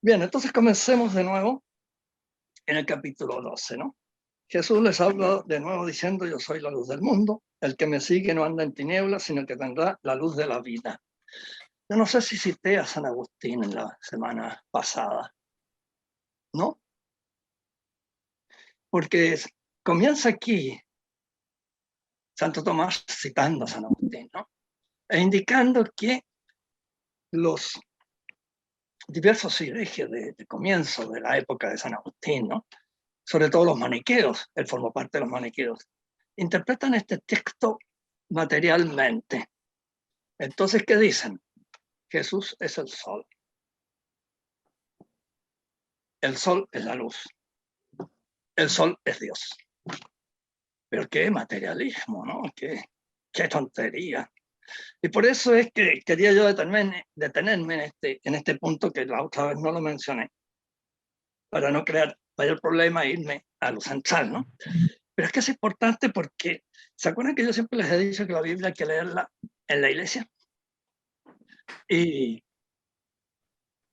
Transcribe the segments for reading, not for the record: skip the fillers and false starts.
Bien, entonces comencemos de nuevo en el capítulo 12, ¿no? Jesús les habla de nuevo diciendo: yo soy la luz del mundo, el que me sigue no anda en tinieblas, sino que tendrá la luz de la vida. Yo no sé si cité a San Agustín en la semana pasada, ¿no? Porque comienza aquí Santo Tomás citando a San Agustín, ¿no? E indicando que los diversos silegios de comienzo de la época de San Agustín, ¿no? Sobre todo los maniqueos, él formó parte de los maniqueos, interpretan este texto materialmente. Entonces, ¿qué dicen? Jesús es el sol. El sol es la luz. El sol es Dios. Pero qué materialismo, ¿no? Qué tontería. Y por eso es que quería yo detenerme en este punto, que la otra vez no lo mencioné, para no crear mayor problema e irme a lo central, ¿no? Pero es que es importante porque, ¿se acuerdan que yo siempre les he dicho que la Biblia hay que leerla en la iglesia? ¿Y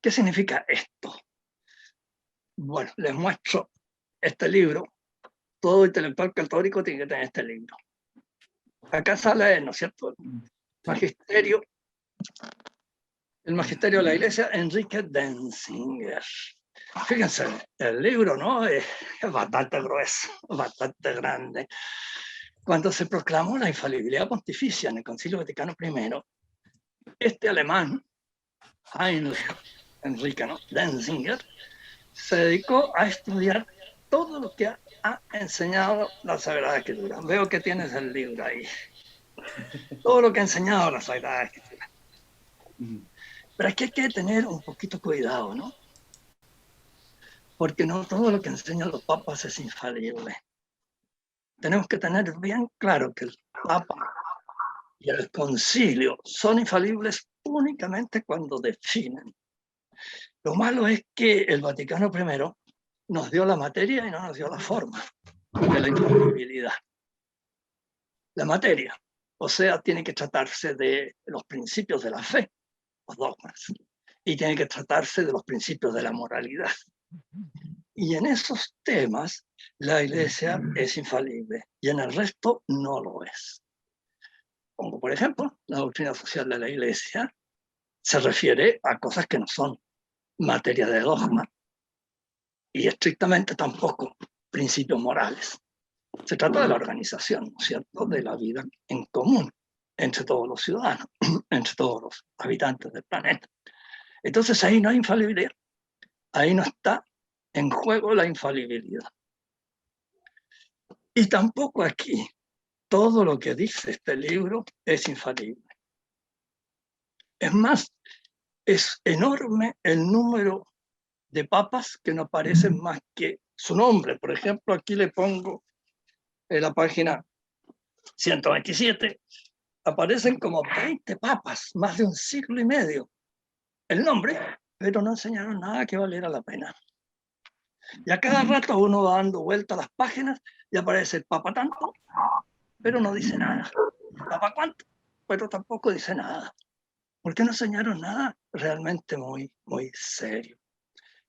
qué significa esto? Bueno, les muestro este libro. Todo intelectual católico tiene que tener este libro. Acá sale, ¿no es cierto?, el magisterio de la iglesia, Enrique Denzinger. Fíjense, el libro, ¿no?, es bastante grueso, bastante grande. Cuando se proclamó la infalibilidad pontificia en el Concilio Vaticano I, este alemán, Heinrich Enrique, ¿no?, Denzinger, se dedicó a estudiar todo lo que ha enseñado la Sagrada Escritura. Veo que tienes el libro ahí. Todo lo que ha enseñado la Sagrada Escritura. Pero es que hay que tener un poquito cuidado, ¿no? Porque no todo lo que enseñan los papas es infalible. Tenemos que tener bien claro que el papa y el concilio son infalibles únicamente cuando definen. Lo malo es que el Vaticano I nos dio la materia y no nos dio la forma de la infalibilidad. La materia, o sea, tiene que tratarse de los principios de la fe, los dogmas, y tiene que tratarse de los principios de la moralidad. Y en esos temas la iglesia es infalible y en el resto no lo es. Como por ejemplo, la doctrina social de la iglesia se refiere a cosas que no son materia de dogma y estrictamente tampoco principios morales. Se trata de la organización, ¿no es cierto?, de la vida en común entre todos los ciudadanos, entre todos los habitantes del planeta. Entonces ahí no hay infalibilidad, ahí no está en juego la infalibilidad. Y tampoco aquí todo lo que dice este libro es infalible. Es más, es enorme el número de papas que no aparecen más que su nombre. Por ejemplo, aquí le pongo en la página 127, aparecen como 20 papas, más de un siglo y medio. El nombre, pero no enseñaron nada que valiera la pena. Y a cada rato uno va dando vuelta a las páginas y aparece el papa tanto, pero no dice nada. Papa cuánto, pero tampoco dice nada. Porque no enseñaron nada realmente muy serio.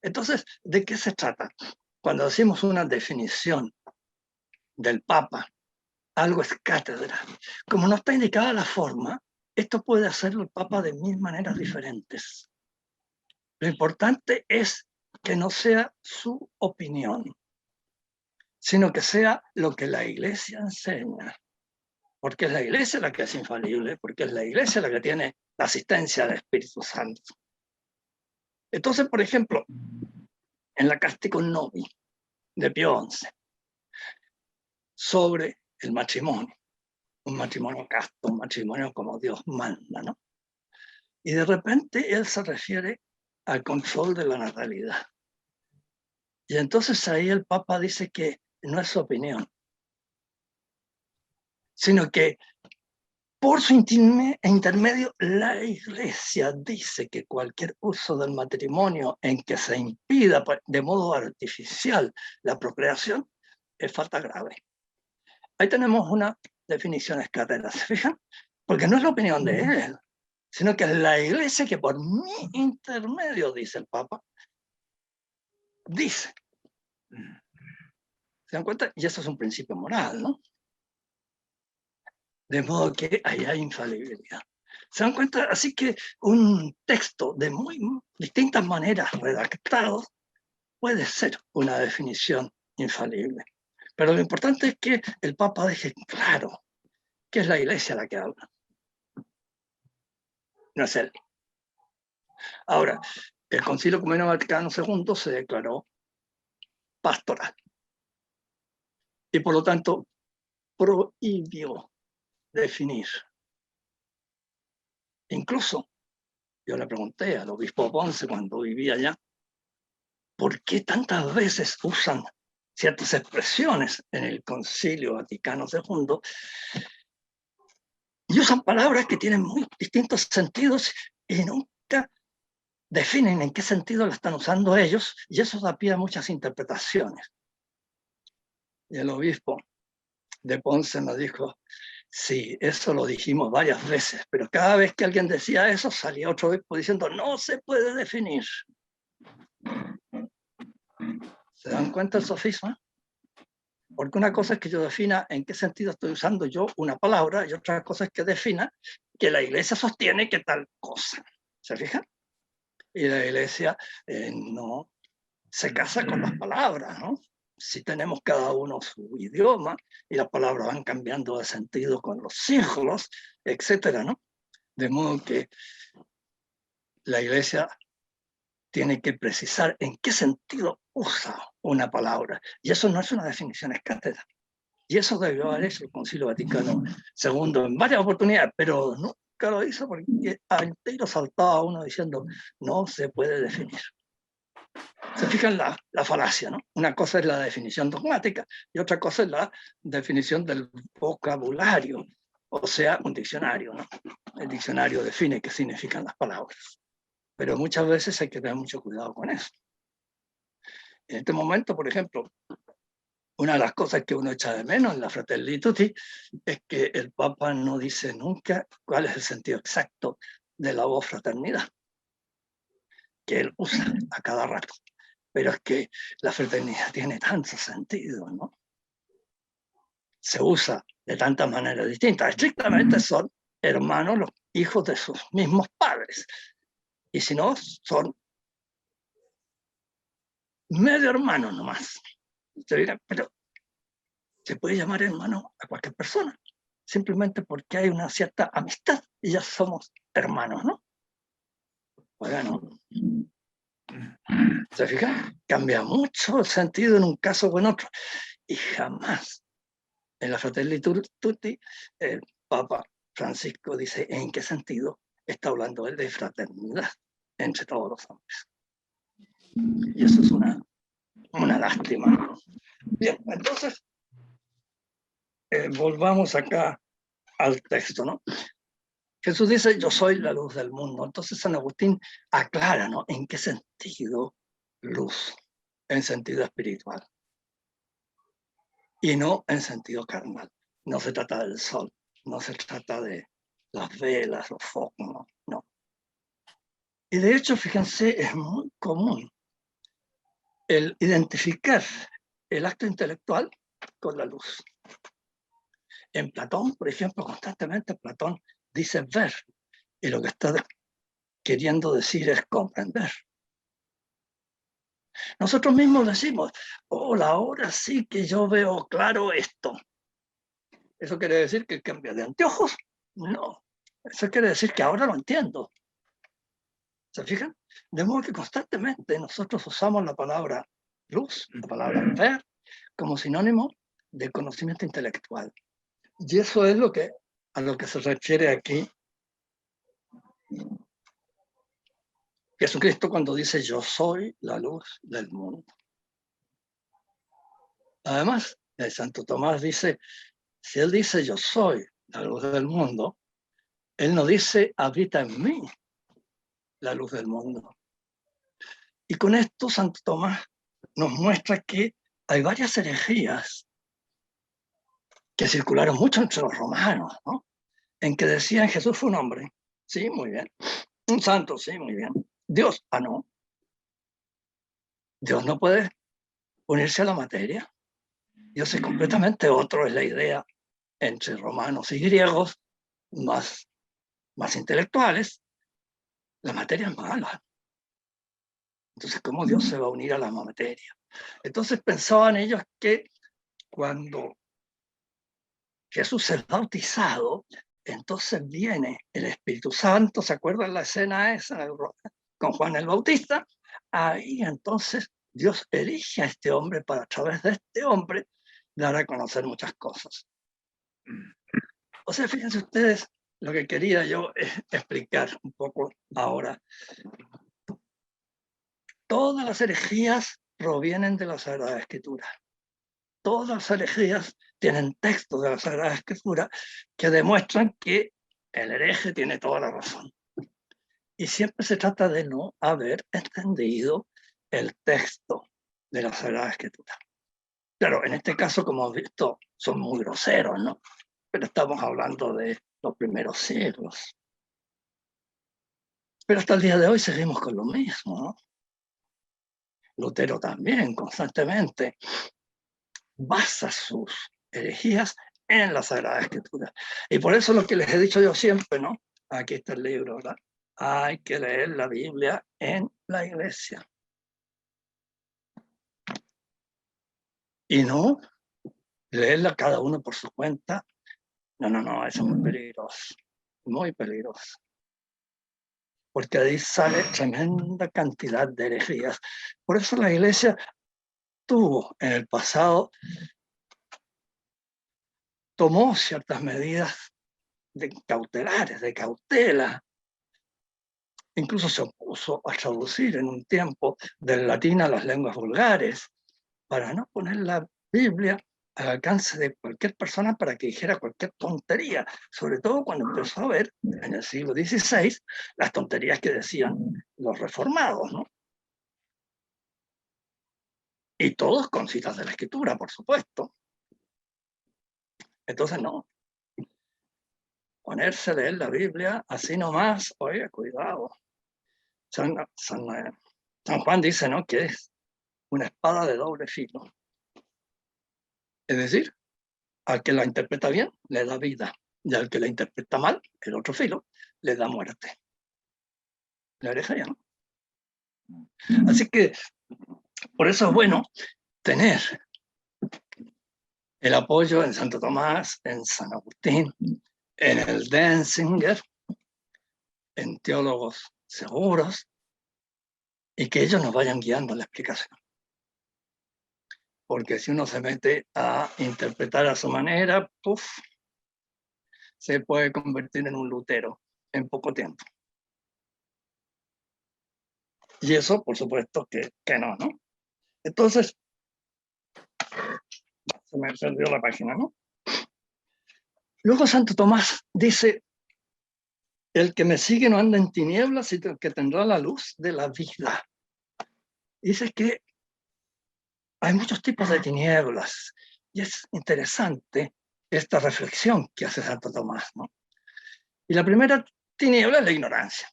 Entonces, ¿de qué se trata? Cuando decimos una definición del papa, algo es cátedra. Como no está indicada la forma, esto puede hacerlo el papa de mil maneras diferentes. Lo importante es que no sea su opinión, sino que sea lo que la iglesia enseña. Porque es la iglesia la que es infalible, porque es la iglesia la que tiene la asistencia del Espíritu Santo. Entonces, por ejemplo, en la Casticum Novi de Pío XI, sobre el matrimonio, un matrimonio casto, un matrimonio como Dios manda, ¿no? Y de repente él se refiere al control de la natalidad. Y entonces ahí el Papa dice que no es su opinión, sino que por su intermedio la Iglesia dice que cualquier uso del matrimonio en que se impida de modo artificial la procreación es falta grave. Ahí tenemos una definición escatera, ¿se fijan? Porque no es la opinión de él, sino que es la Iglesia que por mi intermedio, dice el Papa, dice. ¿Se dan cuenta? Y eso es un principio moral, ¿no? De modo que ahí hay infalibilidad. ¿Se dan cuenta? Así que un texto de muy distintas maneras redactado puede ser una definición infalible. Pero lo importante es que el Papa deje claro que es la Iglesia la que habla. No es él. Ahora, el Concilio Ecuménico Vaticano II se declaró pastoral. Y por lo tanto, prohibió definir. Incluso, yo le pregunté al obispo Ponce cuando vivía allá, ¿por qué tantas veces usan ciertas expresiones en el Concilio Vaticano II y usan palabras que tienen muy distintos sentidos y nunca definen en qué sentido la están usando ellos, y eso da pie a muchas interpretaciones? Y el obispo de Ponce nos dijo, sí, eso lo dijimos varias veces, pero cada vez que alguien decía eso, salía otro obispo diciendo, no se puede definir. ¿Se dan cuenta el sofisma? Porque una cosa es que yo defina en qué sentido estoy usando yo una palabra, y otra cosa es que defina que la Iglesia sostiene que tal cosa. ¿Se fijan? Y la Iglesia no se casa con las palabras, ¿no? Si tenemos cada uno su idioma y las palabras van cambiando de sentido con los siglos, etcétera, ¿no? De modo que la Iglesia tiene que precisar en qué sentido usa una palabra. Y eso no es una definición escátedra. Y eso debió haber hecho el Concilio Vaticano II en varias oportunidades, pero nunca lo hizo porque al tiro saltaba uno diciendo no se puede definir. Se fijan la falacia, ¿no? Una cosa es la definición dogmática y otra cosa es la definición del vocabulario, o sea, un diccionario, ¿no? El diccionario define qué significan las palabras, pero muchas veces hay que tener mucho cuidado con eso. En este momento, por ejemplo, una de las cosas que uno echa de menos en la Fratelli Tutti es que el Papa no dice nunca cuál es el sentido exacto de la voz fraternidad, que él usa a cada rato. Pero es que la fraternidad tiene tanto sentido, ¿no? Se usa de tantas maneras distintas. Estrictamente son hermanos, los hijos de sus mismos padres. Y si no, son medio hermanos nomás. Pero se puede llamar hermano a cualquier persona, simplemente porque hay una cierta amistad y ya somos hermanos, ¿no? Bueno, ¿se fijan? Cambia mucho el sentido en un caso o en otro. Y jamás en la Fratelli Tutti el Papa Francisco dice en qué sentido está hablando él de fraternidad entre todos los hombres. Y eso es una lástima. Bien, entonces volvamos acá al texto, ¿no? Jesús dice, yo soy la luz del mundo. Entonces San Agustín aclara, ¿no? ¿En qué sentido luz? En sentido espiritual. Y no en sentido carnal. No se trata del sol, no se trata de las velas, los focos, no. Y de hecho, fíjense, es muy común el identificar el acto intelectual con la luz. En Platón, por ejemplo, constantemente Platón dice ver, y lo que está queriendo decir es comprender. Nosotros mismos decimos, hola, ahora sí que yo veo claro esto. ¿Eso quiere decir que cambia de anteojos? No, eso quiere decir que ahora lo entiendo. ¿Se fijan? De modo que constantemente nosotros usamos la palabra luz, la palabra ver, como sinónimo de conocimiento intelectual. Y eso es a lo que se refiere aquí Jesucristo cuando dice yo soy la luz del mundo. Además, el Santo Tomás dice, si él dice yo soy la luz del mundo, él no dice habita en mí la luz del mundo. Y con esto Santo Tomás nos muestra que hay varias herejías que circularon mucho entre los romanos, ¿no? En que decían Jesús fue un hombre, sí, muy bien. Un santo, sí, muy bien. Dios, no. Dios no puede unirse a la materia. Dios es completamente otro, es la idea entre romanos y griegos más intelectuales. La materia es mala. Entonces, ¿cómo Dios se va a unir a la materia? Entonces pensaban ellos que cuando Jesús es bautizado, entonces viene el Espíritu Santo, ¿se acuerdan la escena esa con Juan el Bautista? Ahí entonces Dios elige a este hombre para a través de este hombre dar a conocer muchas cosas. O sea, fíjense ustedes lo que quería yo explicar un poco ahora. Todas las herejías provienen de la Sagrada Escritura. Todas las herejías tienen textos de la Sagrada Escritura que demuestran que el hereje tiene toda la razón. Y siempre se trata de no haber entendido el texto de la Sagrada Escritura. Claro, en este caso, como hemos visto, son muy groseros, ¿no? Pero estamos hablando de los primeros siglos. Pero hasta el día de hoy seguimos con lo mismo, ¿no? Lutero también, constantemente, basa sus herejías en la Sagrada Escritura. Y por eso lo que les he dicho yo siempre, ¿no? Aquí está el libro, ¿verdad? Hay que leer la Biblia en la iglesia. Y no leerla cada uno por su cuenta. No, eso es muy peligroso. Muy peligroso. Porque ahí sale tremenda cantidad de herejías. Por eso la iglesia tuvo en el pasado, tomó ciertas medidas cautelares, de cautela. Incluso se opuso a traducir en un tiempo del latín a las lenguas vulgares, para no poner la Biblia al alcance de cualquier persona para que dijera cualquier tontería, sobre todo cuando empezó a ver en el siglo XVI las tonterías que decían los reformados, ¿no? Y todos con citas de la Escritura, por supuesto. Entonces, no. Ponerse a leer la Biblia así nomás, oiga, cuidado. San Juan dice, ¿no?, que es una espada de doble filo. Es decir, al que la interpreta bien, le da vida. Y al que la interpreta mal, el otro filo, le da muerte. La herejía, ¿no? Así que, por eso es bueno tener el apoyo en Santo Tomás, en San Agustín, en el Denzinger, en teólogos seguros, y que ellos nos vayan guiando la explicación. Porque si uno se mete a interpretar a su manera, ¡puf!, se puede convertir en un Lutero en poco tiempo. Y eso, por supuesto, que no, ¿no? Entonces, se me perdió la página, ¿no? Luego Santo Tomás dice, el que me sigue no anda en tinieblas, sino que tendrá la luz de la vida. Dice que hay muchos tipos de tinieblas, y es interesante esta reflexión que hace Santo Tomás, ¿no? Y la primera tiniebla es la ignorancia,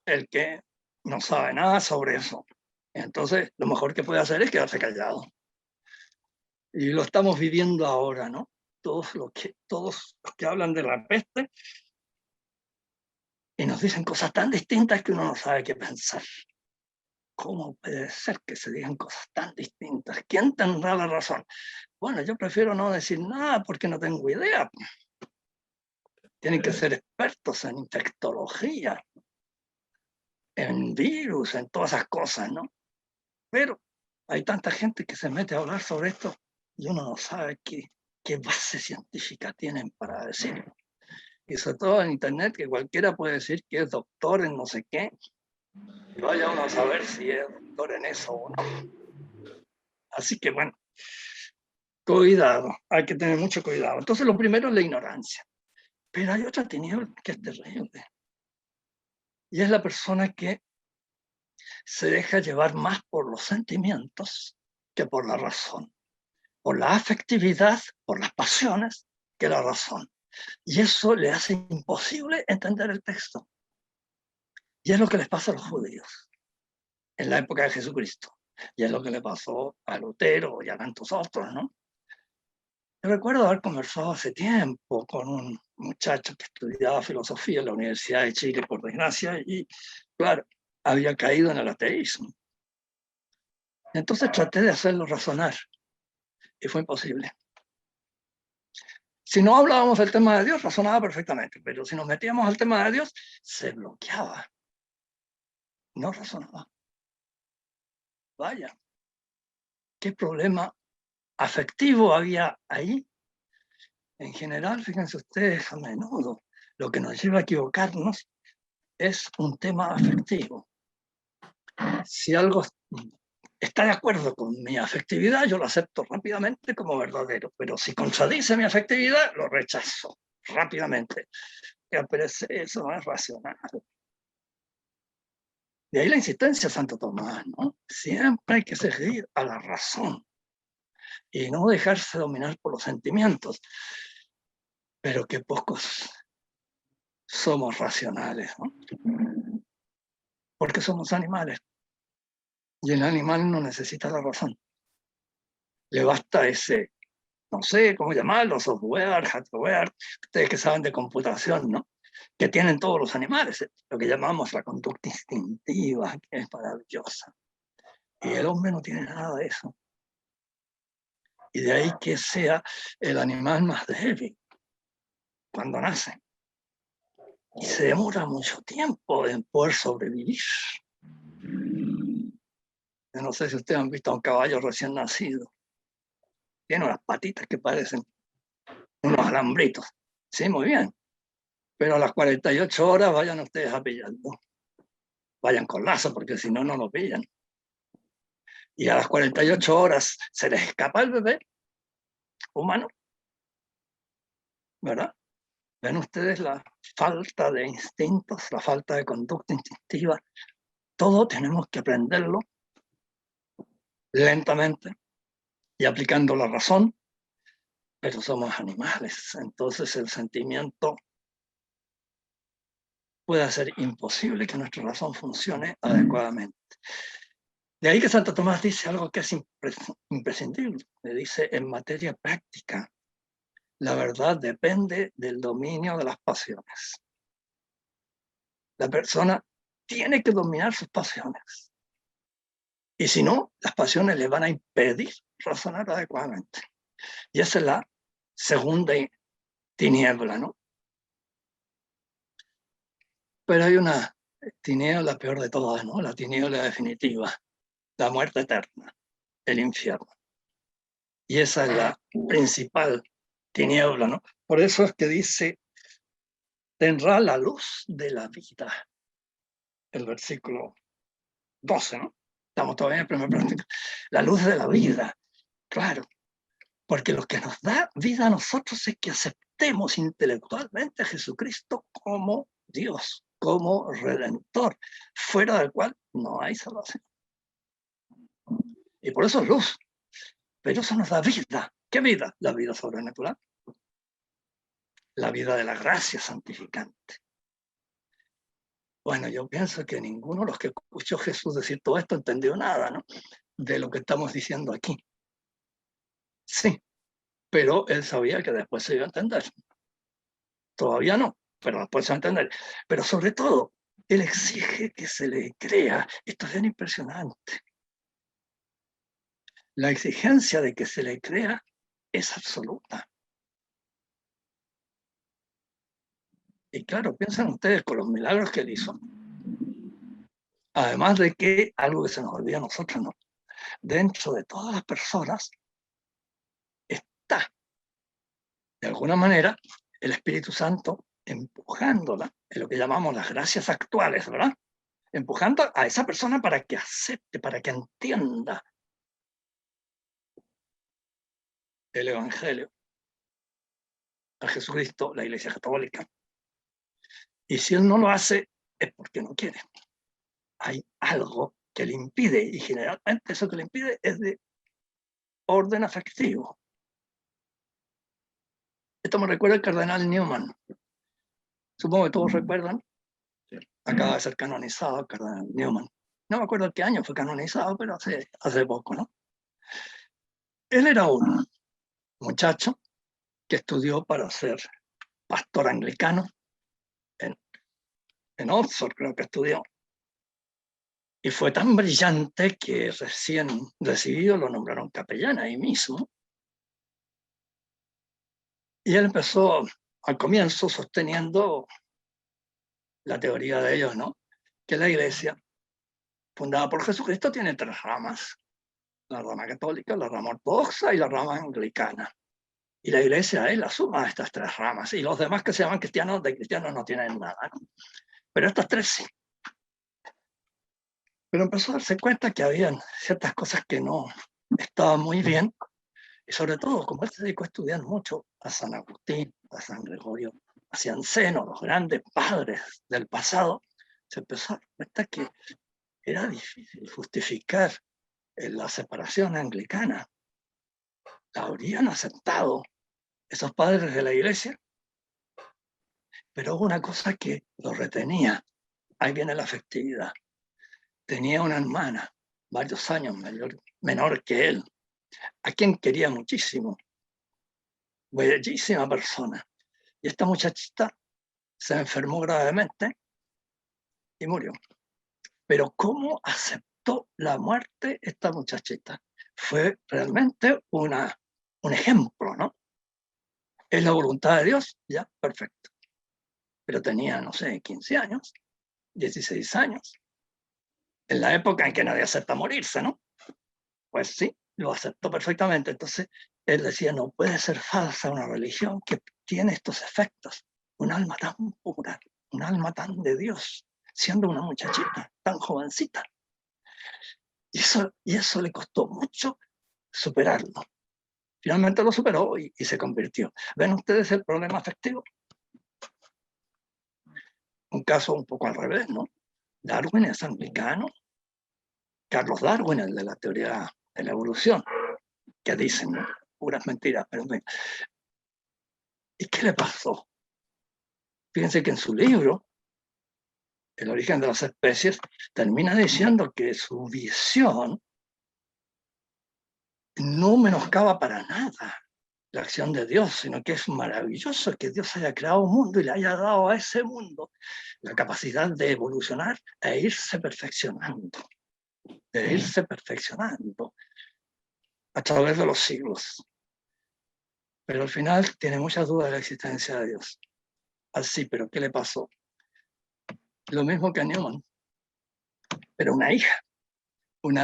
el que no sabe nada sobre eso. Entonces, lo mejor que puede hacer es quedarse callado. Y lo estamos viviendo ahora, ¿no? Todos los que hablan de la peste y nos dicen cosas tan distintas que uno no sabe qué pensar. ¿Cómo puede ser que se digan cosas tan distintas? ¿Quién tendrá la razón? Bueno, yo prefiero no decir nada porque no tengo idea. Tienen que ser expertos en infectología, en virus, en todas esas cosas, ¿no? Pero hay tanta gente que se mete a hablar sobre esto y uno no sabe qué base científica tienen para decirlo. Y sobre todo en Internet, que cualquiera puede decir que es doctor en no sé qué, y vaya uno a saber si es doctor en eso o no. Así que bueno, cuidado, hay que tener mucho cuidado. Entonces lo primero es la ignorancia. Pero hay otra tiniebla que es terrible. Y es la persona que se deja llevar más por los sentimientos que por la razón. Por la afectividad, por las pasiones, que la razón. Y eso le hace imposible entender el texto. Y es lo que les pasa a los judíos en la época de Jesucristo. Y es lo que le pasó a Lutero y a tantos otros, ¿no? Yo recuerdo haber conversado hace tiempo con un muchacho que estudiaba filosofía en la Universidad de Chile, por desgracia, y claro, había caído en el ateísmo. Entonces traté de hacerlo razonar y fue imposible. Si no hablábamos del tema de Dios, razonaba perfectamente, pero si nos metíamos al tema de Dios, se bloqueaba. No razonaba. Vaya, qué problema afectivo había ahí. En general, fíjense ustedes, a menudo lo que nos lleva a equivocarnos es un tema afectivo. Si algo está de acuerdo con mi afectividad, yo lo acepto rápidamente como verdadero, pero si contradice mi afectividad, lo rechazo rápidamente. Pero eso no es racional. De ahí la insistencia de Santo Tomás, ¿no? Siempre hay que seguir a la razón y no dejarse dominar por los sentimientos, pero que pocos somos racionales, ¿no? Porque somos animales y el animal no necesita la razón. Le basta ese, no sé cómo llamarlo, software, hardware, ustedes que saben de computación, ¿no? Que tienen todos los animales, lo que llamamos la conducta instintiva, que es maravillosa. Y el hombre no tiene nada de eso. Y de ahí que sea el animal más débil cuando nace. Y se demora mucho tiempo en poder sobrevivir. Yo no sé si ustedes han visto a un caballo recién nacido. Tiene unas patitas que parecen unos alambritos. Sí, muy bien. Pero a las 48 horas vayan ustedes a pillarlo. Vayan con lazo, porque si no, no lo pillan. Y a las 48 horas se les escapa el bebé humano, ¿verdad? ¿Ven ustedes la falta de instintos, la falta de conducta instintiva? Todo tenemos que aprenderlo lentamente y aplicando la razón, pero somos animales, entonces el sentimiento puede hacer imposible que nuestra razón funcione adecuadamente. De ahí que Santo Tomás dice algo que es imprescindible, le dice en materia práctica, la verdad depende del dominio de las pasiones. La persona tiene que dominar sus pasiones. Y si no, las pasiones le van a impedir razonar adecuadamente. Y esa es la segunda tiniebla, ¿no? Pero hay una tiniebla peor de todas, ¿no? La tiniebla definitiva, la muerte eterna, el infierno. Y esa es la principal tiniebla, ¿no? Por eso es que dice, tendrá la luz de la vida. El versículo 12, ¿no? Estamos todavía en el primer práctico. La luz de la vida, claro. Porque lo que nos da vida a nosotros es que aceptemos intelectualmente a Jesucristo como Dios, como Redentor, fuera del cual no hay salvación. Y por eso es luz. Pero eso nos da vida. ¿Qué vida? La vida sobrenatural. La vida de la gracia santificante. Bueno, yo pienso que ninguno de los que escuchó Jesús decir todo esto entendió nada, ¿no? De lo que estamos diciendo aquí. Sí, pero él sabía que después se iba a entender. Todavía no, pero después se va a entender. Pero sobre todo, él exige que se le crea. Esto es bien impresionante. La exigencia de que se le crea es absoluta. Y claro, piensen ustedes con los milagros que él hizo. Además de que, algo que se nos olvida a nosotros, ¿no? Dentro de todas las personas está, de alguna manera, el Espíritu Santo empujándola en lo que llamamos las gracias actuales, ¿verdad? Empujando a esa persona para que acepte, para que entienda el Evangelio, a Jesucristo, la Iglesia Católica. Y si él no lo hace, es porque no quiere. Hay algo que le impide, y generalmente eso que le impide es de orden afectivo. Esto me recuerda al cardenal Newman. Supongo que todos recuerdan. Acaba de ser canonizado el cardenal Newman. no me acuerdo qué año fue canonizado, pero hace poco, ¿no? Él era un muchacho que estudió para ser pastor anglicano en Oxford, creo que estudió, y fue tan brillante que recién recibido lo nombraron capellán ahí mismo. Y él empezó al comienzo sosteniendo la teoría de ellos, ¿no? Que la iglesia, fundada por Jesucristo, tiene tres ramas: la rama católica, la rama ortodoxa y la rama anglicana. Y la iglesia es la suma de estas tres ramas. Y los demás que se llaman cristianos, de cristianos no tienen nada, ¿no? Pero estas tres sí. Pero empezó a darse cuenta que habían ciertas cosas que no estaban muy bien. Y sobre todo, como él se dedicó a estudiar mucho a San Agustín, a San Gregorio, a Cianceno, los grandes padres del pasado, se empezó a dar cuenta que era difícil justificar la separación anglicana. La habrían aceptado esos padres de la iglesia, pero hubo una cosa que lo retenía. Ahí viene la afectividad. Tenía una hermana, varios años menor que él, a quien quería muchísimo, bellísima persona. Y esta muchachita se enfermó gravemente y murió. Pero ¿cómo aceptó la muerte esta muchachita? Fue realmente un ejemplo, ¿no? Es la voluntad de Dios, ya, perfecto. Pero tenía, no sé, 15 años, 16 años, en la época en que nadie acepta morirse, ¿no? Pues sí, lo aceptó perfectamente. Entonces, él decía, no puede ser falsa una religión que tiene estos efectos. Un alma tan pura, un alma tan de Dios, siendo una muchachita tan jovencita. Y eso le costó mucho superarlo. Finalmente lo superó y se convirtió. ¿Ven ustedes el problema afectivo? Un caso un poco al revés, ¿no? Darwin es anglicano. Carlos Darwin, el de la teoría de la evolución, que dicen, ¿no?, puras mentiras. Pero ¿y qué le pasó? Fíjense que en su libro, El origen de las especies, termina diciendo que su visión no menoscaba para nada la acción de Dios, sino que es maravilloso que Dios haya creado un mundo y le haya dado a ese mundo la capacidad de evolucionar e irse perfeccionando, a través de los siglos. Pero al final tiene muchas dudas de la existencia de Dios. Así, pero ¿qué le pasó? Lo mismo que a Newman, pero una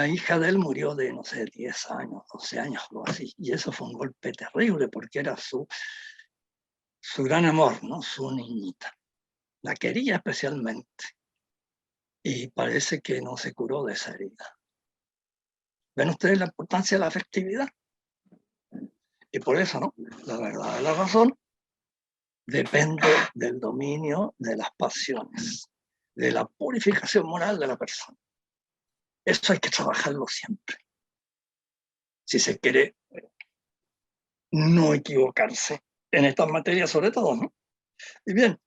hija de él murió de, no sé, 10 años, 12 años, algo así. Y eso fue un golpe terrible porque era su gran amor, ¿no? Su niñita. La quería especialmente. Y parece que no se curó de esa herida. ¿Ven ustedes la importancia de la afectividad? Y por eso, ¿no? La verdad de la razón depende del dominio de las pasiones, de la purificación moral de la persona. Eso hay que trabajarlo siempre. Si se quiere no equivocarse en estas materias sobre todo, ¿no? Y bien,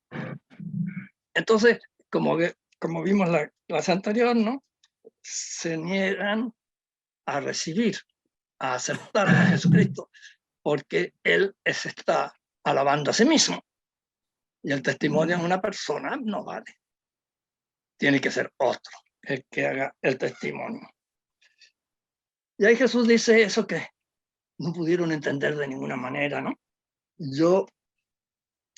entonces, como vimos la clase anterior, ¿no?, se niegan a recibir, a aceptar a Jesucristo, porque Él se está alabando a sí mismo. Y el testimonio de una persona no vale. Tiene que ser otro el que haga el testimonio. Y ahí Jesús dice eso que no pudieron entender de ninguna manera, ¿no?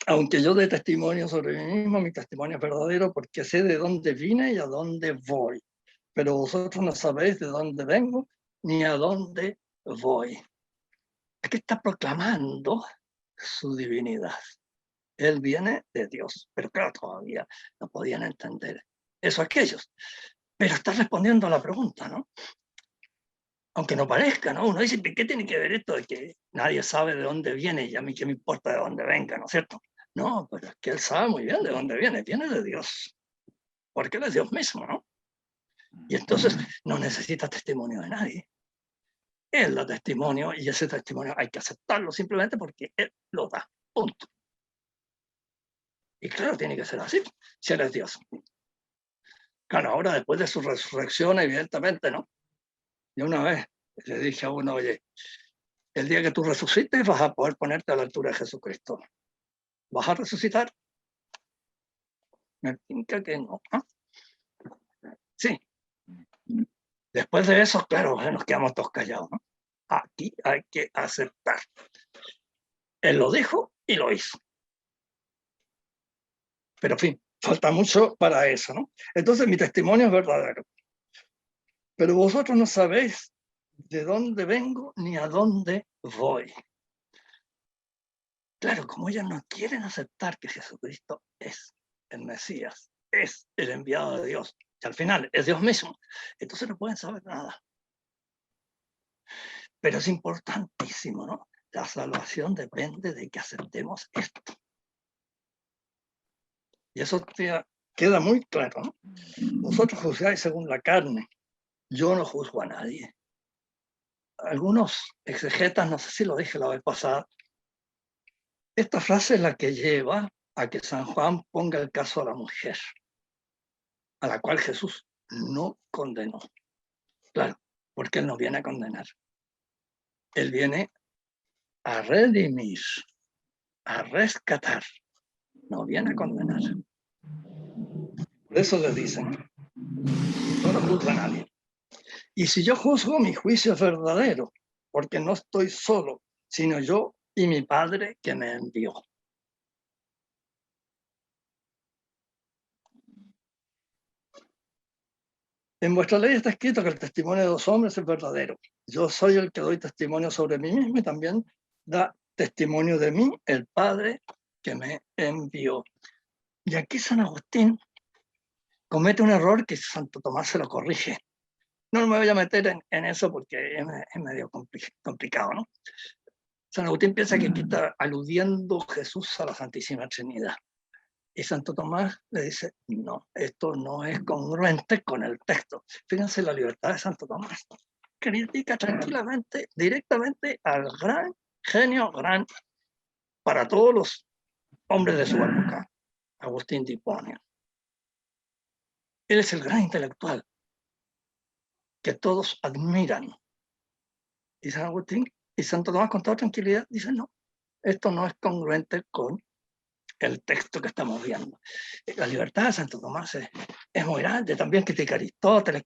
Aunque yo dé testimonio sobre mí mismo, mi testimonio es verdadero porque sé de dónde vine y a dónde voy. Pero vosotros no sabéis de dónde vengo ni a dónde voy. Aquí está proclamando su divinidad. Él viene de Dios, pero claro, todavía no podían entender eso aquellos. Pero está respondiendo a la pregunta, ¿no? Aunque no parezca, ¿no? Uno dice, ¿qué tiene que ver esto de que nadie sabe de dónde viene y a mí qué me importa de dónde venga, ¿no es cierto? No, pero es que él sabe muy bien de dónde viene de Dios, porque él es Dios mismo, ¿no? Y entonces no necesita testimonio de nadie. Él da testimonio y ese testimonio hay que aceptarlo simplemente porque él lo da, punto. Y claro, tiene que ser así, si él es Dios. Claro, ahora después de su resurrección, evidentemente, ¿no? Y una vez le dije a uno, oye, el día que tú resucites vas a poder ponerte a la altura de Jesucristo. ¿Vas a resucitar? Me pinta que no. ¿Ah? Sí. Después de eso, claro, nos quedamos todos callados, ¿no? Aquí hay que aceptar. Él lo dijo y lo hizo. Pero, en fin, falta mucho para eso, ¿no? Entonces, mi testimonio es verdadero. Pero vosotros no sabéis de dónde vengo ni a dónde voy. Claro, como ellos no quieren aceptar que Jesucristo es el Mesías, es el enviado de Dios, que al final es Dios mismo, entonces no pueden saber nada. Pero es importantísimo, ¿no? La salvación depende de que aceptemos esto. Y eso queda muy claro, ¿no? Vosotros juzgáis según la carne, yo no juzgo a nadie. Algunos exegetas, no sé si lo dije la vez pasada, esta frase es la que lleva a que San Juan ponga el caso a la mujer, a la cual Jesús no condenó. Claro, porque Él no viene a condenar. Él viene a redimir, a rescatar. No viene a condenar. Por eso le dicen, yo no juzgo a nadie. Y si yo juzgo, mi juicio es verdadero, porque no estoy solo, sino yo y mi Padre que me envió. En vuestra ley está escrito que el testimonio de 2 hombres es verdadero. Yo soy el que doy testimonio sobre mí mismo y también da testimonio de mí el Padre que me envió. Y aquí San Agustín comete un error que Santo Tomás se lo corrige. No me voy a meter en eso porque es medio complicado, ¿no? San Agustín piensa que aquí está aludiendo Jesús a la Santísima Trinidad. Y Santo Tomás le dice, no, esto no es congruente con el texto. Fíjense la libertad de Santo Tomás. Critica tranquilamente, directamente al gran genio, gran para todos los hombres de su época, Agustín de Hiponia. Él es el gran intelectual que todos admiran. Y San Agustín y Santo Tomás con toda tranquilidad dicen, no, esto no es congruente con el texto que estamos viendo. La libertad de Santo Tomás es muy grande, también critica a Aristóteles,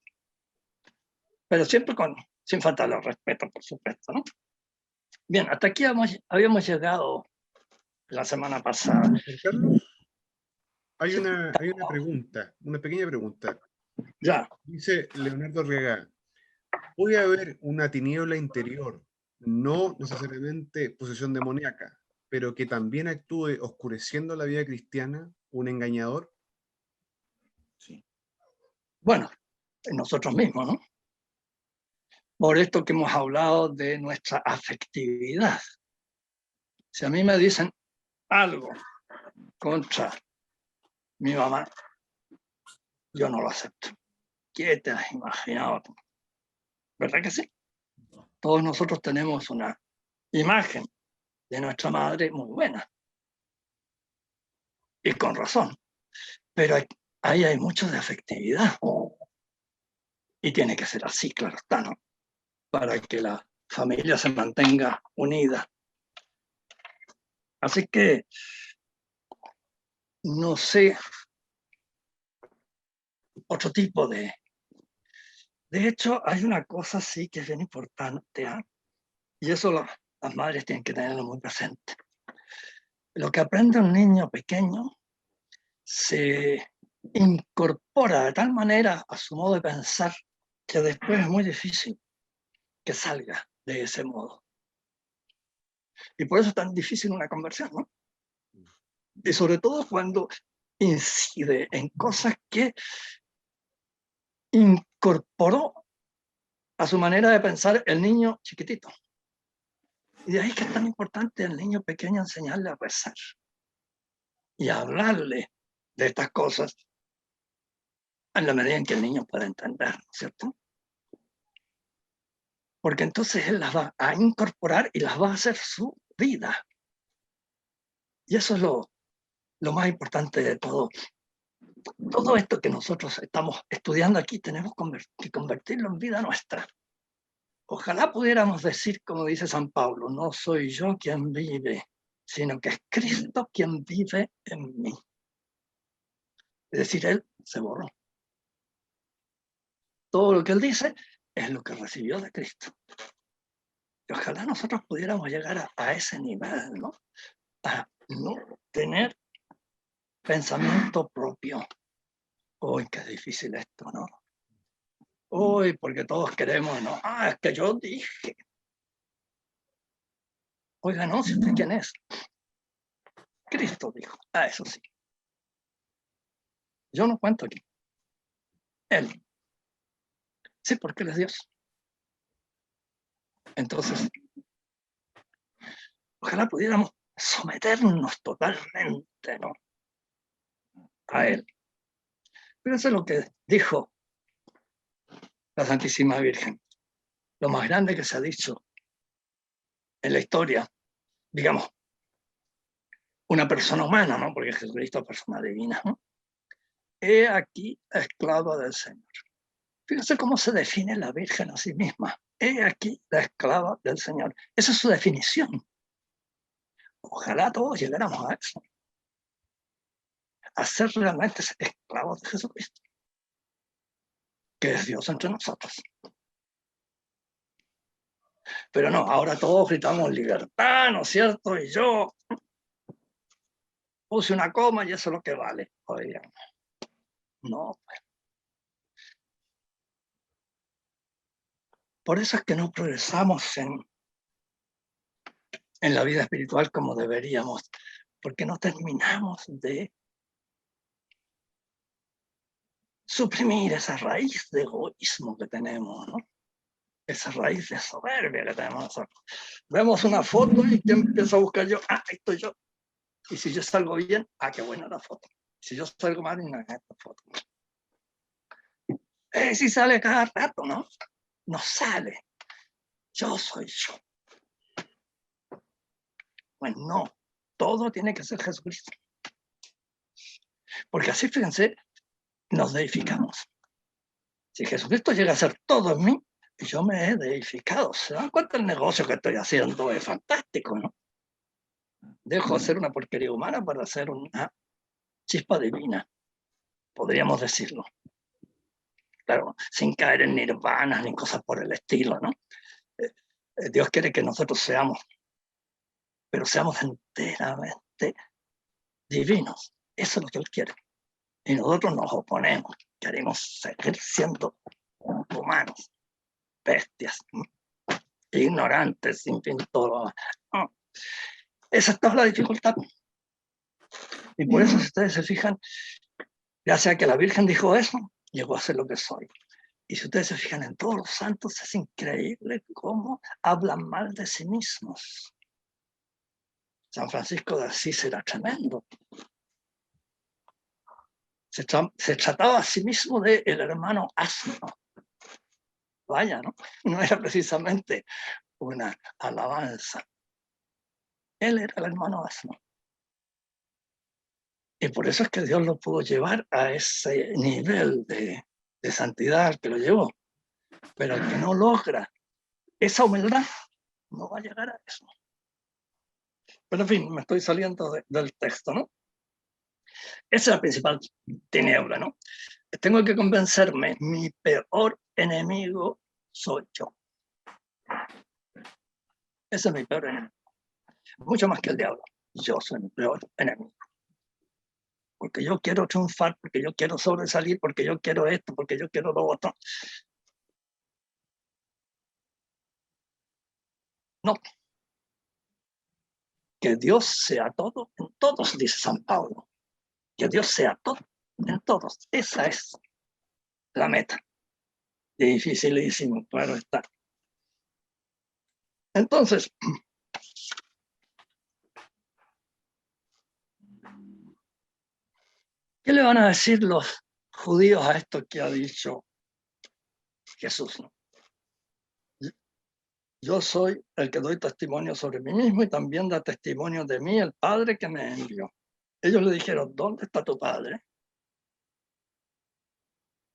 pero siempre sin faltarle al respeto, por supuesto, ¿no? Bien, hasta aquí habíamos llegado la semana pasada. Juan Carlos, hay una pregunta, una pequeña pregunta. Ya. Dice Leonardo Arriaga, ¿puede haber una tiniebla interior, no necesariamente posesión demoníaca, pero que también actúe oscureciendo la vida cristiana, un engañador? Sí. Bueno, nosotros mismos, ¿no? Por esto que hemos hablado de nuestra afectividad. Si a mí me dicen algo contra mi mamá, yo no lo acepto. ¿Qué te has imaginado? ¿Verdad que sí? Todos nosotros tenemos una imagen de nuestra madre muy buena. Y con razón. Pero ahí hay mucho de afectividad. Y tiene que ser así, claro está, ¿no? Para que la familia se mantenga unida. Así que no sé otro tipo de... De hecho, hay una cosa sí que es bien importante, ¿eh? Y eso las madres tienen que tenerlo muy presente. Lo que aprende un niño pequeño se incorpora de tal manera a su modo de pensar que después es muy difícil que salga de ese modo. Y por eso es tan difícil una conversión, ¿no? Y sobre todo cuando incide en cosas que incorporó a su manera de pensar el niño chiquitito. Y de ahí que es tan importante al niño pequeño enseñarle a rezar y a hablarle de estas cosas en la medida en que el niño pueda entender, ¿cierto? Porque entonces él las va a incorporar y las va a hacer su vida. Y eso es lo más importante de todo. todo esto que nosotros estamos estudiando aquí tenemos que convertirlo en vida nuestra. Ojalá pudiéramos decir, como dice San Pablo, no soy yo quien vive, sino que es Cristo quien vive en mí. Es decir, Él se borró. Todo lo que Él dice es lo que recibió de Cristo. Y ojalá nosotros pudiéramos llegar a ese nivel, ¿no? A no tener pensamiento propio. Uy, qué difícil esto, ¿no? Uy, porque todos queremos, ¿no? Es que yo dije. Oiga, no, si usted quién es. Cristo dijo. Eso sí. Yo no cuento aquí. Él. Sí, porque Él es Dios. Entonces, ojalá pudiéramos someternos totalmente, ¿no? A Él. Pero eso es lo que dijo la Santísima Virgen. Lo más grande que se ha dicho en la historia, digamos, una persona humana, ¿no? Porque Jesucristo es persona divina, ¿no? He aquí la esclava del Señor. Fíjense cómo se define la Virgen a sí misma. He aquí la esclava del Señor. Esa es su definición. Ojalá todos llegáramos a eso. A ser realmente esclavos de Jesucristo, que es Dios entre nosotros. Pero no, ahora todos gritamos libertad, ¿no es cierto? Y yo puse una coma y eso es lo que vale. Oigan, no. Por eso es que no progresamos en la vida espiritual como deberíamos, porque no terminamos de suprimir esa raíz de egoísmo que tenemos, ¿no? Esa raíz de soberbia que tenemos nosotros. Vemos una foto y que empiezo a buscar yo, ahí estoy yo. Y si yo salgo bien, qué buena la foto. Si yo salgo mal, no es esta foto. Si sale cada rato, ¿no? No sale. Yo soy yo. Pues no, todo tiene que ser Jesucristo. Porque así, fíjense, nos deificamos. Si Jesucristo llega a ser todo en mí, yo me he deificado. ¿Se dan cuenta? El negocio que estoy haciendo es fantástico, ¿no? Dejo de ser una porquería humana para ser una chispa divina, podríamos decirlo. Claro, sin caer en nirvanas ni cosas por el estilo, ¿no? Dios quiere que nosotros seamos, pero seamos enteramente divinos. Eso es lo que Él quiere. Y nosotros nos oponemos, queremos seguir siendo humanos, bestias, ignorantes, sin fin, todo. No. Esa es toda la dificultad. Y por eso, si ustedes se fijan, ya sea que la Virgen dijo eso, llegó a ser lo que soy. Y si ustedes se fijan en todos los santos, es increíble cómo hablan mal de sí mismos. San Francisco de Asís era tremendo. Se trataba a sí mismo de el hermano asno. Vaya, ¿no? No era precisamente una alabanza. Él era el hermano asno. Y por eso es que Dios lo pudo llevar a ese nivel de santidad que lo llevó. Pero el que no logra esa humildad, no va a llegar a eso. Pero en fin, me estoy saliendo del texto, ¿no? Esa es la principal tiniebla, ¿no? Tengo que convencerme, mi peor enemigo soy yo. Ese es mi peor enemigo. Mucho más que el diablo. Yo soy mi peor enemigo. Porque yo quiero triunfar, porque yo quiero sobresalir, porque yo quiero esto, porque yo quiero lo otro. No. Que Dios sea todo en todos, dice San Pablo. Que Dios sea todo en todos. Esa es la meta. Dificilísimo, claro está. Entonces, ¿qué le van a decir los judíos a esto que ha dicho Jesús? ¿No? Yo soy el que doy testimonio sobre mí mismo y también da testimonio de mí el Padre que me envió. Ellos le dijeron, ¿dónde está tu Padre?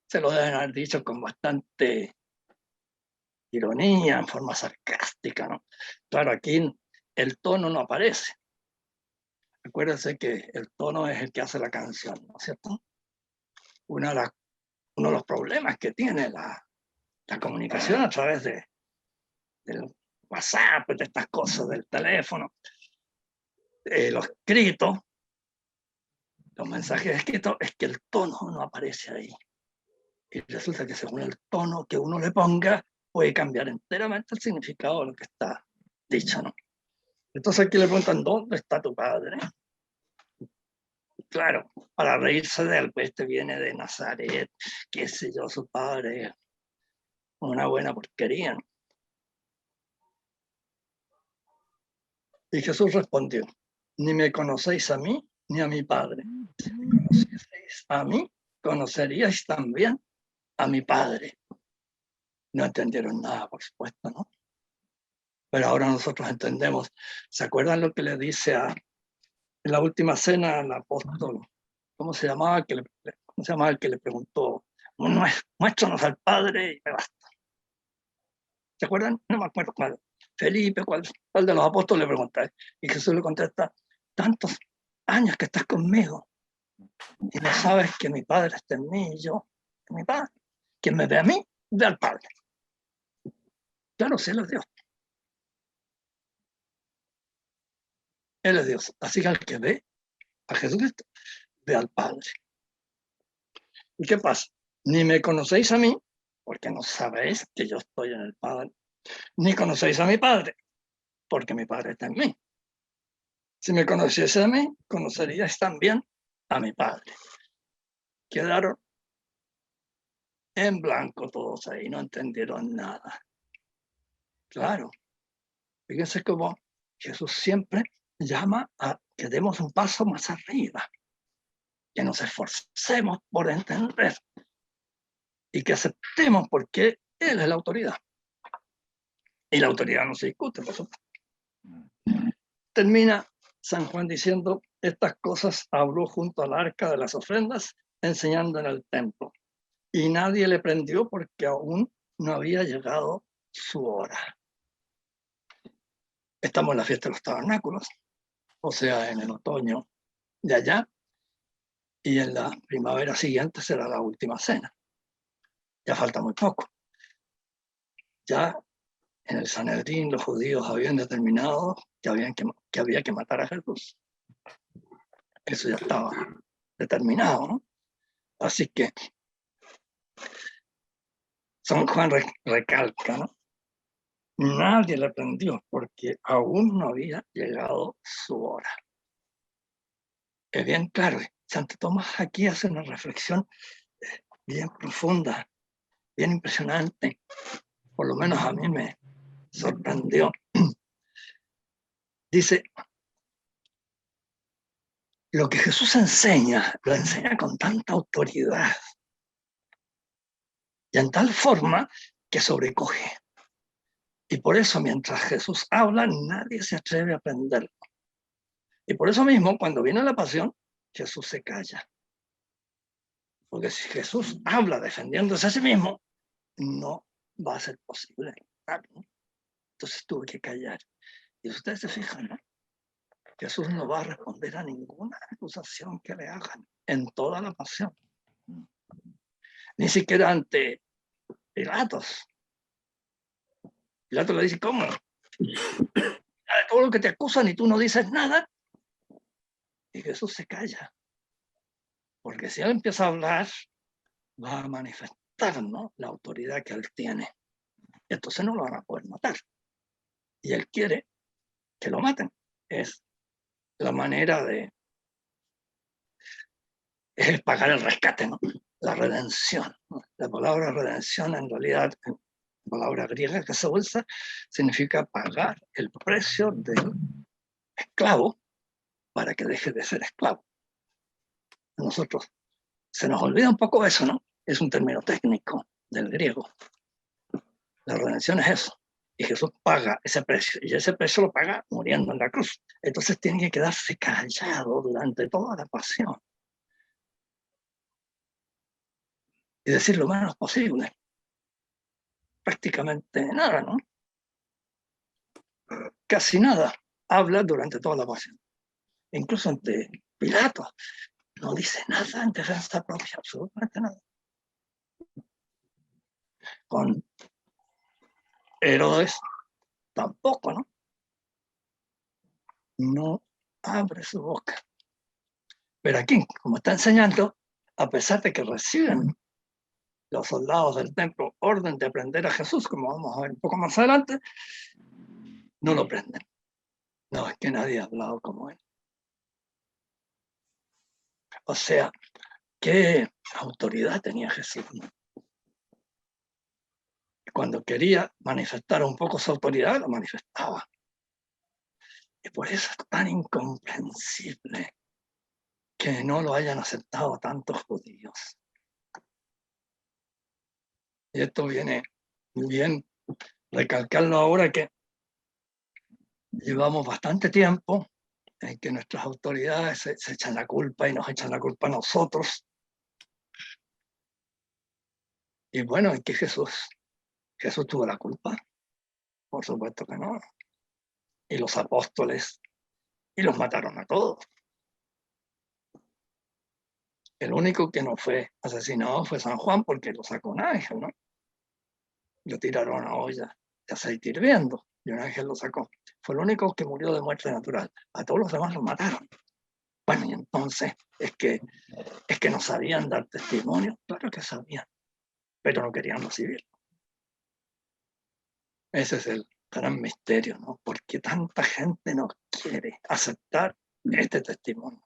Se lo deben haber dicho con bastante ironía, en forma sarcástica, ¿no? Claro, aquí el tono no aparece. Acuérdense que el tono es el que hace la canción, ¿no es cierto? Uno de los problemas que tiene la comunicación a través del WhatsApp, de estas cosas, del teléfono, los escritos, los mensajes escritos, es que el tono no aparece ahí. Y resulta que según el tono que uno le ponga, puede cambiar enteramente el significado de lo que está dicho, ¿no? Entonces aquí le preguntan, ¿dónde está tu padre? Claro, para reírse de él, pues este viene de Nazaret, qué sé yo, su padre, una buena porquería, ¿no? Y Jesús respondió, ni me conocéis a mí, ni a mi Padre. Si me conocieseis a mí, conoceríais también a mi Padre. No entendieron nada, por supuesto, ¿no? Pero ahora nosotros entendemos. ¿Se acuerdan lo que le dice en la última cena al apóstol? ¿Cómo se llamaba? ¿Cómo se llamaba el que le preguntó? Muéstranos al Padre y me basta. ¿Se acuerdan? No me acuerdo cuál. Felipe, ¿cuál de los apóstoles le pregunta? Y Jesús le contesta, tantos años que estás conmigo y no sabes que mi Padre está en mí y yo en mi Padre. Quien me ve a mí, ve al Padre. Claro, sí, Él es Dios. Él es Dios. Así que al que ve a Jesucristo, ve al Padre. ¿Y qué pasa? Ni me conocéis a mí, porque no sabéis que yo estoy en el Padre, ni conocéis a mi Padre, porque mi Padre está en mí. Si me conociese a mí, conoceríais también a mi Padre. Quedaron en blanco todos ahí, no entendieron nada. Claro, fíjense cómo Jesús siempre llama a que demos un paso más arriba, que nos esforcemos por entender y que aceptemos porque Él es la autoridad. Y la autoridad no se discute, por supuesto. Termina San Juan diciendo, estas cosas habló junto al arca de las ofrendas, enseñando en el templo. Y nadie le prendió porque aún no había llegado su hora. Estamos en la fiesta de los tabernáculos, o sea, en el otoño de allá, y en la primavera siguiente será la última cena. Ya falta muy poco. Ya en el Sanedrín los judíos habían determinado que había que matar a Jesús. Eso ya estaba determinado, ¿no? Así que San Juan recalca, ¿no? Nadie le prendió porque aún no había llegado su hora. Es bien claro, Santo Tomás aquí hace una reflexión bien profunda, bien impresionante, por lo menos a mí me sorprendió. Dice, lo que Jesús enseña, lo enseña con tanta autoridad y en tal forma que sobrecoge. Y por eso mientras Jesús habla, nadie se atreve a aprenderlo. Y por eso mismo, cuando viene la pasión, Jesús se calla. Porque si Jesús habla defendiéndose a sí mismo, no va a ser posible. Entonces tuve que callar. Y ustedes se fijan, ¿no? Jesús no va a responder a ninguna acusación que le hagan en toda la pasión. Ni siquiera ante Pilatos. Pilatos le dice, ¿cómo? De todo lo que te acusan y tú no dices nada. Y Jesús se calla. Porque si él empieza a hablar, va a manifestar, ¿no?, la autoridad que él tiene. Entonces no lo van a poder matar. Y él quiere que lo maten. Es la manera de pagar el rescate, ¿no? La redención. ¿No? La palabra redención en realidad, la palabra griega que se usa, significa pagar el precio del esclavo para que deje de ser esclavo. A nosotros se nos olvida un poco eso, ¿no? Es un término técnico del griego. La redención es eso. Y Jesús paga ese precio. Y ese precio lo paga muriendo en la cruz. Entonces tiene que quedarse callado durante toda la pasión. y decir lo menos posible. Prácticamente nada, ¿no? Casi nada habla durante toda la pasión. Incluso ante Pilato, no dice nada en defensa propia, absolutamente nada. Con Herodes tampoco, ¿no? No abre su boca. Pero aquí, como está enseñando, a pesar de que reciben los soldados del templo orden de prender a Jesús, como vamos a ver un poco más adelante, no lo prenden. No, es que nadie ha hablado como él. O sea, ¿qué autoridad tenía Jesús? Cuando quería manifestar un poco su autoridad, lo manifestaba. Y por eso es tan incomprensible que no lo hayan aceptado tantos judíos. Y esto viene muy bien recalcarlo ahora que llevamos bastante tiempo en que nuestras autoridades se echan la culpa y nos echan la culpa a nosotros. Y bueno, ¿en qué Jesús tuvo la culpa? Por supuesto que no. Y los apóstoles, y los mataron a todos. El único que no fue asesinado fue San Juan porque lo sacó un ángel, ¿no? Lo tiraron a una olla de aceite hirviendo y un ángel lo sacó. Fue el único que murió de muerte natural. A todos los demás lo mataron. Bueno, y entonces es que no sabían dar testimonio. Claro que sabían, pero no querían recibirlo. Ese es el gran misterio, ¿no? ¿Por qué tanta gente no quiere aceptar este testimonio?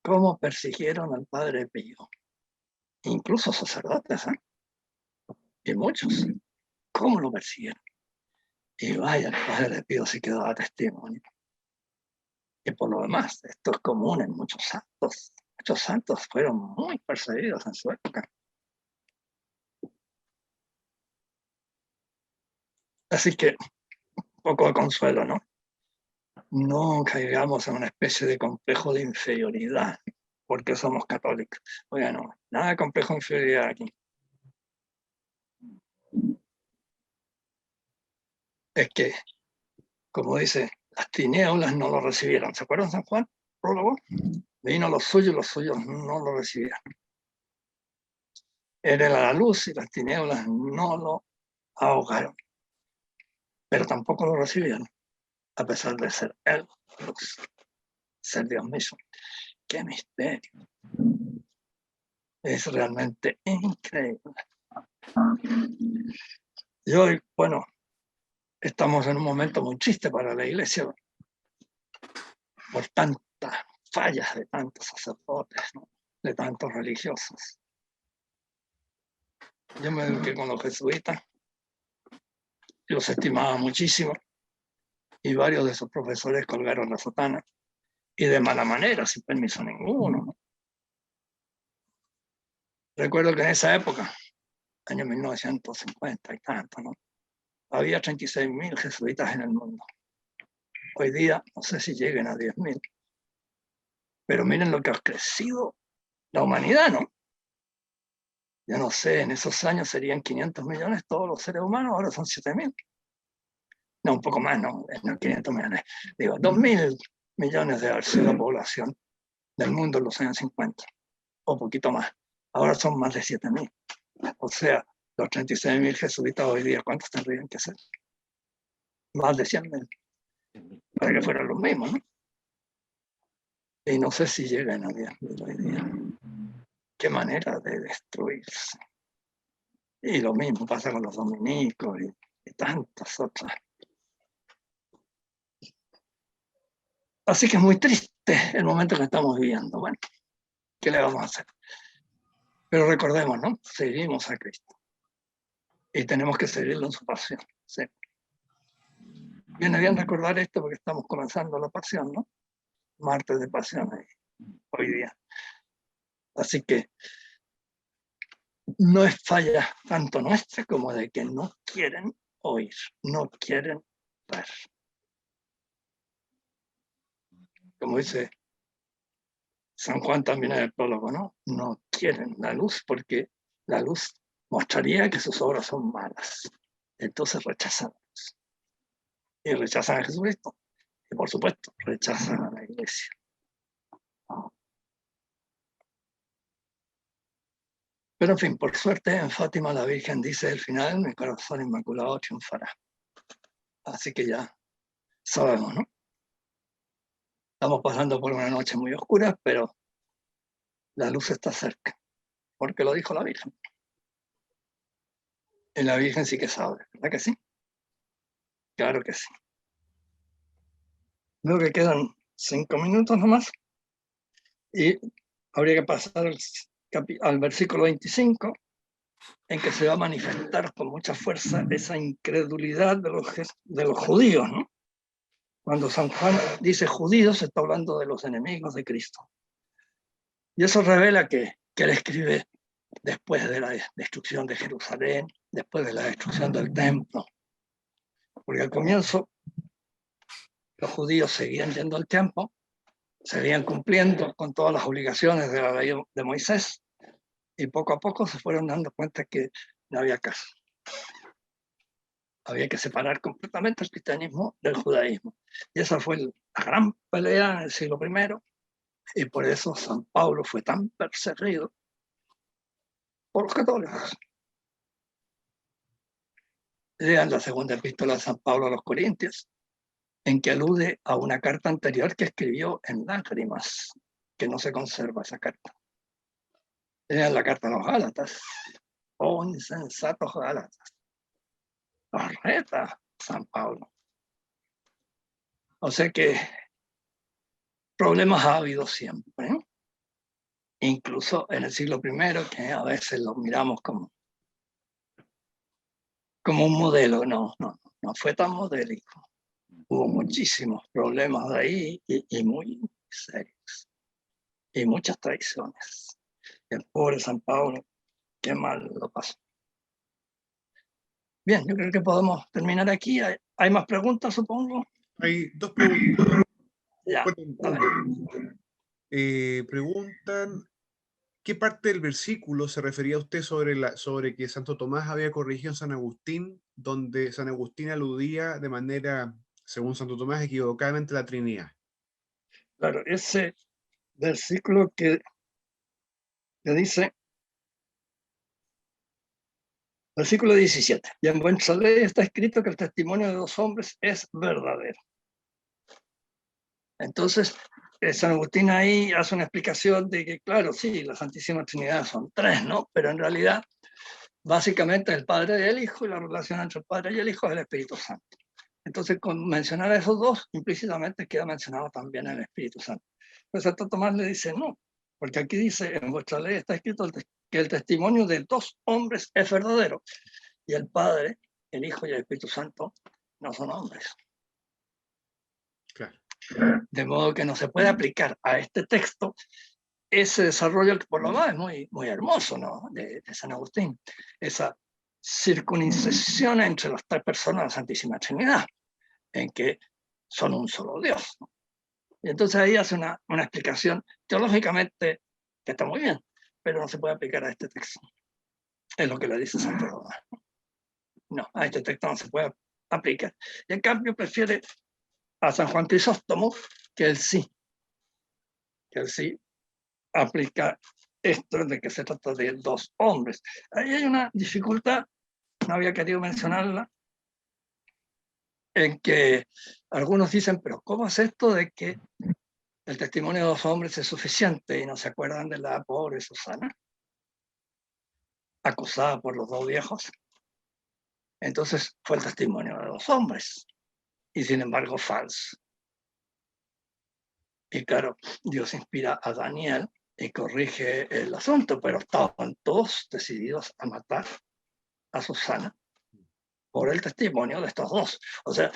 ¿Cómo persiguieron al Padre Pío? Incluso sacerdotes, ¿eh? Y muchos. ¿Cómo lo persiguieron? Y vaya, el Padre Pío sí que daba testimonio. Y por lo demás, esto es común en muchos santos. Muchos santos fueron muy perseguidos en su época. Así que, un poco de consuelo, ¿no? No caigamos en una especie de complejo de inferioridad porque somos católicos. Oiga, no, nada de complejo de inferioridad aquí. Es que, como dice, las tinieblas no lo recibieron. ¿Se acuerdan San Juan? Prólogo. Vino los suyos no lo recibieron. Él era la luz y las tinieblas no lo ahogaron. Pero tampoco lo recibieron, a pesar de ser él luz, ser Dios mismo. ¡Qué misterio! Es realmente increíble. Y hoy, bueno, estamos en un momento muy triste para la Iglesia por tantas fallas de tantos sacerdotes, ¿no? De tantos religiosos. Yo me eduqué con los jesuitas, los estimaba muchísimo, y varios de sus profesores colgaron la sotana, y de mala manera, sin permiso ninguno, ¿no? Recuerdo que en esa época, año 1950 y tanto, ¿no? Había 36.000 jesuitas en el mundo. Hoy día, no sé si lleguen a 10.000, pero miren lo que ha crecido la humanidad, ¿no? Yo no sé, en esos años serían 500 millones todos los seres humanos, ahora son 7.000. No, un poco más, no 500 millones. Digo, 2.000 millones de haber sido la población del mundo en los años 50, o poquito más. Ahora son más de 7.000. O sea, los 36.000 jesuitas hoy día, ¿cuántos tendrían que ser? Más de 100.000. Para que fueran los mismos, ¿no? Y no sé si llegan a 10.000 hoy día. Qué manera de destruirse. Y lo mismo pasa con los dominicos y tantas otras. Así que es muy triste el momento que estamos viviendo. Bueno, ¿qué le vamos a hacer? Pero recordemos, ¿no? Seguimos a Cristo. Y tenemos que seguirlo en su pasión. ¿Sí? Viene bien recordar esto porque estamos comenzando la pasión, ¿no? Martes de pasión hoy día. Así que no es falla tanto nuestra como de que no quieren oír, no quieren ver. Como dice San Juan también en el prólogo, ¿no? No quieren la luz porque la luz mostraría que sus obras son malas. Entonces rechazan la luz. Y rechazan a Jesucristo. Y por supuesto, rechazan a la iglesia. Pero en fin, por suerte en Fátima la Virgen dice al final, mi corazón inmaculado triunfará. Así que ya sabemos, ¿no? Estamos pasando por una noche muy oscura, pero la luz está cerca, porque lo dijo la Virgen. Y la Virgen sí que sabe, ¿verdad que sí? Claro que sí. Veo que quedan 5 minutos nomás y habría que pasar al versículo 25, en que se va a manifestar con mucha fuerza esa incredulidad de los judíos, ¿no? Cuando San Juan dice judíos, se está hablando de los enemigos de Cristo. Y eso revela que él escribe después de la destrucción de Jerusalén, después de la destrucción del templo. Porque al comienzo los judíos seguían yendo al templo, seguían cumpliendo con todas las obligaciones de la ley de Moisés, y poco a poco se fueron dando cuenta que no había caso. Había que separar completamente el cristianismo del judaísmo. Y esa fue la gran pelea en el siglo I, y por eso San Pablo fue tan perseguido por los católicos. Lean la segunda epístola de San Pablo a los Corintios, en que alude a una carta anterior que escribió en lágrimas, que no se conserva esa carta. Lean la carta a los Gálatas. Oh, insensatos Gálatas. Los reta San Pablo. O sea que problemas ha habido siempre, ¿eh? Incluso en el siglo I, que a veces lo miramos como un modelo. No fue tan modélico. Hubo muchísimos problemas de ahí y muy serios. Y muchas traiciones. El pobre San Pablo, qué mal lo pasó. Bien, yo creo que podemos terminar aquí. ¿Hay más preguntas, supongo? Hay 2 preguntas. Ya. Preguntan, ¿qué parte del versículo se refería usted sobre que Santo Tomás había corregido a San Agustín, donde San Agustín aludía de manera, según Santo Tomás, equivocadamente a la Trinidad? Claro, ese versículo que dice, versículo 17, y en vuestra ley está escrito que el testimonio de 2 hombres es verdadero. Entonces, San Agustín ahí hace una explicación de que, claro, sí, la Santísima Trinidad son 3, ¿no? Pero en realidad, básicamente el Padre y el Hijo, y la relación entre el Padre y el Hijo es el Espíritu Santo. Entonces, con mencionar a esos 2, implícitamente queda mencionado también el Espíritu Santo. Pero Santo Tomás le dice no, porque aquí dice, en vuestra ley está escrito que el testimonio de 2 hombres es verdadero, y el Padre, el Hijo y el Espíritu Santo no son hombres. Claro. De modo que no se puede aplicar a este texto ese desarrollo que por lo más es muy, muy hermoso, ¿no? de San Agustín, esa circuncisión entre las 3 personas de la Santísima Trinidad, en que son un solo Dios, ¿no? Y entonces ahí hace una explicación teológicamente que está muy bien, pero no se puede aplicar a este texto. Es lo que le dice Santo Tomás. No, a este texto no se puede aplicar. Y en cambio prefiere a San Juan Crisóstomo, que él sí aplica esto de que se trata de 2 hombres. Ahí hay una dificultad, no había querido mencionarla, en que algunos dicen, pero ¿cómo es esto de que el testimonio de 2 hombres es suficiente? Y no se acuerdan de la pobre Susana, acusada por los 2 viejos. Entonces fue el testimonio de 2 hombres, y sin embargo falso. Y claro, Dios inspira a Daniel y corrige el asunto, pero estaban todos decididos a matar a Susana por el testimonio de estos 2. O sea,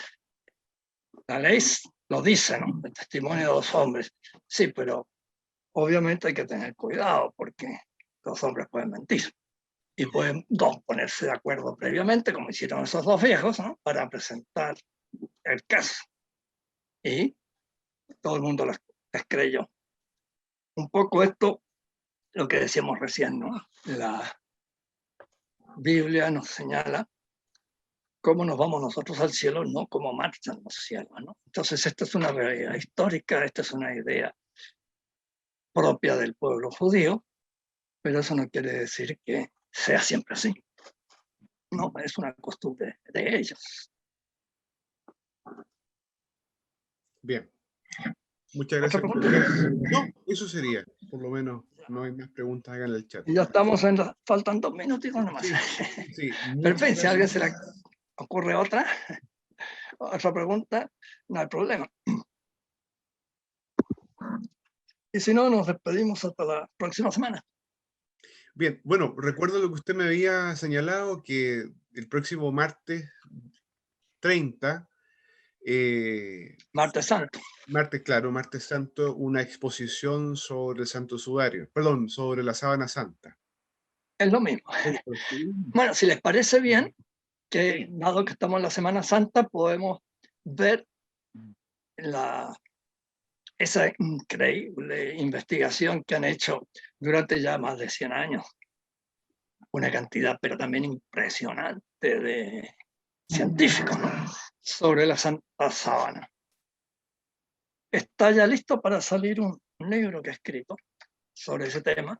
la ley lo dice, ¿no? El testimonio de 2 hombres. Sí, pero obviamente hay que tener cuidado porque 2 hombres pueden mentir. Y pueden 2 ponerse de acuerdo previamente, como hicieron esos 2 viejos, ¿no? Para presentar el caso. Y todo el mundo les creyó. un poco esto, lo que decíamos recién, ¿no? La Biblia nos señala cómo nos vamos nosotros al cielo, no cómo marchan los cielos, ¿no? Entonces, esta es una realidad histórica, esta es una idea propia del pueblo judío, pero eso no quiere decir que sea siempre así. No, es una costumbre de ellos. Bien. Muchas ¿Otra gracias. pregunta? No, eso sería. Por lo menos no hay más preguntas acá en el chat. Y ya estamos faltan 2 minutitos nomás. Sí, sí. Pero en Muchas fin, si a alguien se le gracias. ocurre otra pregunta, no hay problema. Y si no, nos despedimos hasta la próxima semana. Bien, bueno, recuerdo lo que usted me había señalado, que el próximo martes 30, Martes Santo. martes santo, una exposición sobre el Santo Sudario, perdón, sobre la Sábana Santa. Es lo mismo. Bueno, si les parece bien, que dado que estamos en la Semana Santa, podemos ver esa increíble investigación que han hecho durante ya más de 100 años. Una cantidad, pero también impresionante, de científicos, ¿no? Sobre la Santa Sábana. Está ya listo para salir un libro que he escrito sobre ese tema.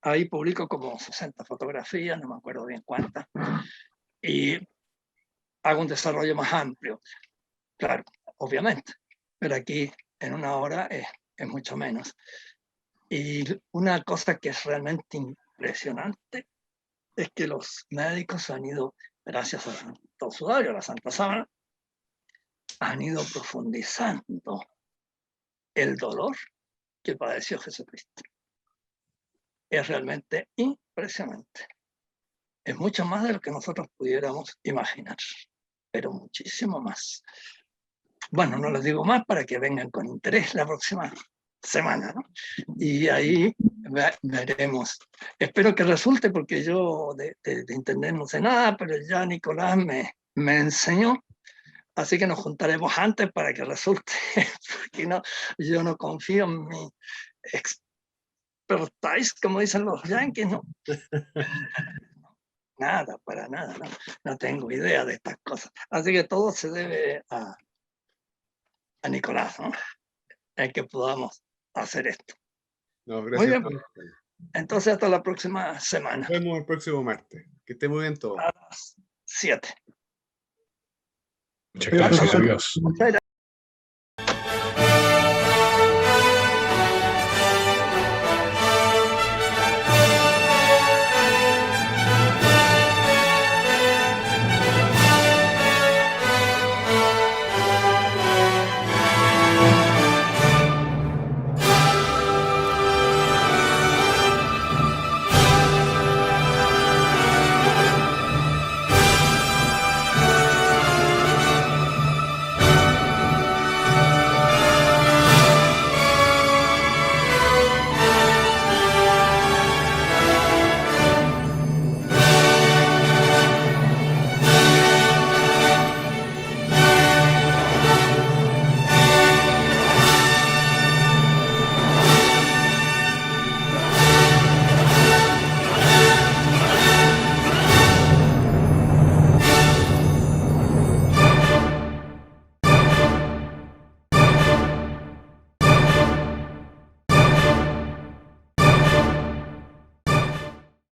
Ahí publico como 60 fotografías, no me acuerdo bien cuántas, y hago un desarrollo más amplio. Claro, obviamente, pero aquí en una hora es mucho menos. Y una cosa que es realmente impresionante es que los médicos han ido, gracias al Santo Sudario, a la Santa Sábana, han ido profundizando el dolor que padeció Jesucristo. Es realmente impresionante. Es mucho más de lo que nosotros pudiéramos imaginar, pero muchísimo más. Bueno, no les digo más para que vengan con interés la próxima semana, ¿no? Y ahí veremos. Espero que resulte, porque yo de internet no sé nada, pero ya Nicolás me enseñó, así que nos juntaremos antes para que resulte, porque no, yo no confío en mi expertise, como dicen los yanquis, ¿no? Nada, para nada, no tengo idea de estas cosas. Así que todo se debe a Nicolás, ¿no? El que podamos hacer esto. No, Muy gracias. bien, entonces hasta la próxima semana. Nos vemos el próximo martes. Que esté muy bien todo. A las 7. Muchas gracias, adiós. Muchas gracias.